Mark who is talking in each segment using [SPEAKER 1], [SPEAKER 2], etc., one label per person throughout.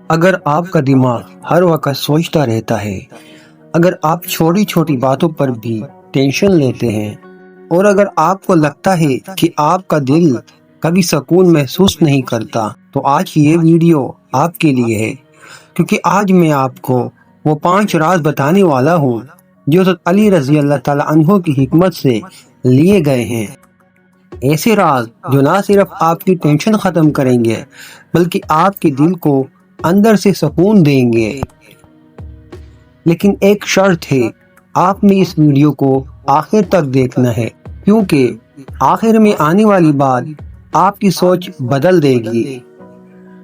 [SPEAKER 1] اگر آپ کا دماغ ہر وقت سوچتا رہتا ہے، اگر آپ چھوٹی چھوٹی باتوں پر بھی ٹینشن لیتے ہیں، اور اگر آپ کو لگتا ہے کہ آپ کا دل کبھی سکون محسوس نہیں کرتا، تو آج یہ ویڈیو آپ کے لیے ہے، کیونکہ آج میں آپ کو وہ 5 راز بتانے والا ہوں جو حضرت علی رضی اللہ تعالیٰ عنہ کی حکمت سے لیے گئے ہیں۔ ایسے راز جو نہ صرف آپ کی ٹینشن ختم کریں گے بلکہ آپ کے دل کو اندر سے سکون دیں گے۔ لیکن ایک شرط ہے، آپ نے اس ویڈیو کو آخر تک دیکھنا ہے، کیونکہ آخر میں آنے والی بات آپ کی سوچ بدل دے گی۔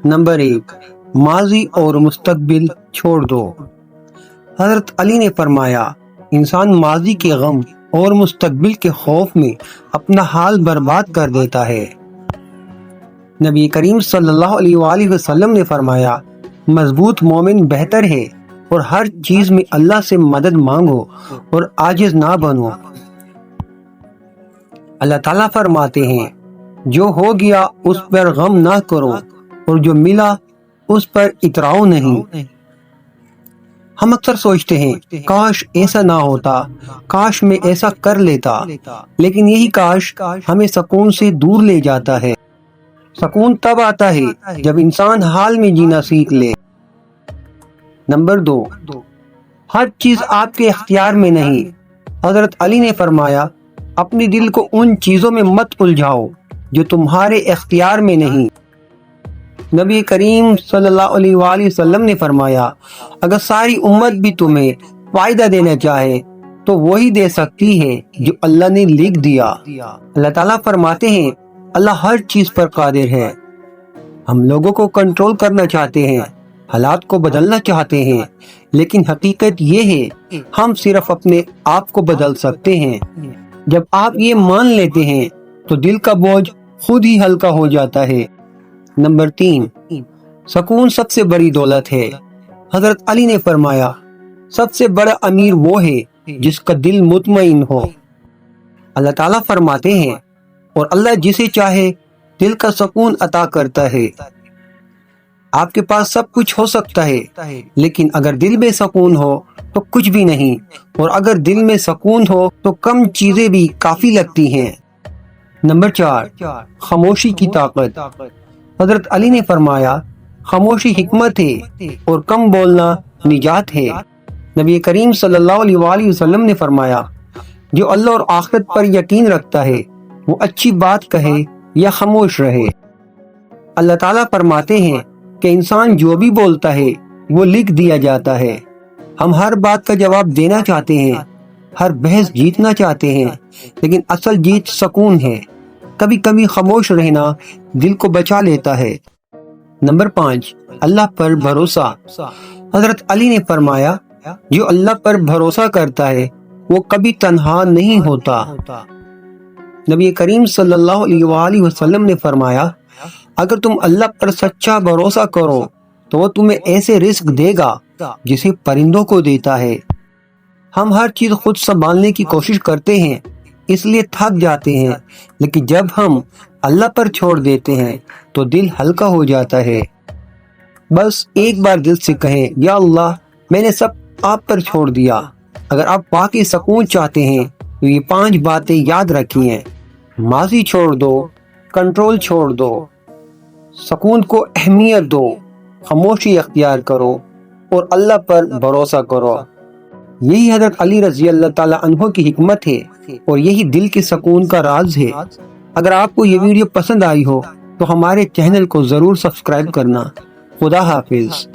[SPEAKER 1] نمبر 1، ماضی اور مستقبل چھوڑ دو۔ حضرت علی نے فرمایا، انسان ماضی کے غم اور مستقبل کے خوف میں اپنا حال برباد کر دیتا ہے۔ نبی کریم صلی اللہ علیہ وآلہ وسلم نے فرمایا، مضبوط مومن بہتر ہے اور ہر چیز میں اللہ سے مدد مانگو اور عاجز نہ بنو۔ اللہ تعالیٰ فرماتے ہیں، جو ہو گیا اس پر غم نہ کرو اور جو ملا اس پر اتراؤ نہیں۔ ہم اکثر سوچتے ہیں، کاش ایسا نہ ہوتا، کاش میں ایسا کر لیتا، لیکن یہی کاش ہمیں سکون سے دور لے جاتا ہے۔ سکون تب آتا ہے جب انسان حال میں جینا سیکھ لے۔ نمبر 2، ہر چیز آپ کے اختیار میں نہیں۔ حضرت علی نے فرمایا، اپنے دل کو ان چیزوں میں مت الجھاؤ جو تمہارے اختیار میں نہیں۔ نبی کریم صلی اللہ علیہ وآلہ وسلم نے فرمایا، اگر ساری امت بھی تمہیں فائدہ دینا چاہے تو وہی دے سکتی ہے جو اللہ نے لکھ دیا۔ اللہ تعالیٰ فرماتے ہیں، اللہ ہر چیز پر قادر ہے۔ ہم لوگوں کو کنٹرول کرنا چاہتے ہیں، حالات کو بدلنا چاہتے ہیں، لیکن حقیقت یہ ہے ہم صرف اپنے آپ کو بدل سکتے ہیں۔ جب آپ یہ مان لیتے ہیں تو دل کا بوجھ خود ہی ہلکا ہو جاتا ہے۔ نمبر 3، سکون سب سے بڑی دولت ہے۔ حضرت علی نے فرمایا، سب سے بڑا امیر وہ ہے جس کا دل مطمئن ہو۔ اللہ تعالیٰ فرماتے ہیں، اور اللہ جسے چاہے دل کا سکون عطا کرتا ہے۔ آپ کے پاس سب کچھ ہو سکتا ہے، لیکن اگر دل میں سکون ہو تو کچھ بھی نہیں، اور اگر دل میں سکون ہو تو کم چیزیں بھی کافی لگتی ہیں۔ نمبر 4، خاموشی کی طاقت۔ حضرت علی نے فرمایا، خاموشی حکمت ہے اور کم بولنا نجات ہے۔ نبی کریم صلی اللہ علیہ وآلہ وسلم نے فرمایا، جو اللہ اور آخرت پر یقین رکھتا ہے وہ اچھی بات کہے یا خاموش رہے۔ اللہ تعالیٰ فرماتے ہیں کہ انسان جو بھی بولتا ہے وہ لکھ دیا جاتا ہے۔ ہم ہر بات کا جواب دینا چاہتے ہیں، ہر بحث جیتنا چاہتے ہیں، لیکن اصل جیت سکون ہے۔ کبھی کبھی خاموش رہنا دل کو بچا لیتا ہے۔ نمبر 5، اللہ پر بھروسہ۔ حضرت علی نے فرمایا، جو اللہ پر بھروسہ کرتا ہے وہ کبھی تنہا نہیں ہوتا۔ نبی کریم صلی اللہ علیہ وآلہ وسلم نے فرمایا، اگر تم اللہ پر سچا بھروسہ کرو تو وہ تمہیں ایسے رزق دے گا جسے پرندوں کو دیتا ہے۔ ہم ہر چیز خود سنبھالنے کی کوشش کرتے ہیں، اس لیے تھک جاتے ہیں، لیکن جب ہم اللہ پر چھوڑ دیتے ہیں تو دل ہلکا ہو جاتا ہے۔ بس ایک بار دل سے کہیں، یا اللہ میں نے سب آپ پر چھوڑ دیا۔ اگر آپ واقعی سکون چاہتے ہیں تو یہ 5 باتیں یاد رکھیے۔ ماضی چھوڑ دو، کنٹرول چھوڑ دو، سکون کو اہمیت دو، خاموشی اختیار کرو اور اللہ پر بھروسہ کرو۔ یہی حضرت علی رضی اللہ تعالیٰ عنہ کی حکمت ہے اور یہی دل کے سکون کا راز ہے۔ اگر آپ کو یہ ویڈیو پسند آئی ہو تو ہمارے چینل کو ضرور سبسکرائب کرنا۔ خدا حافظ۔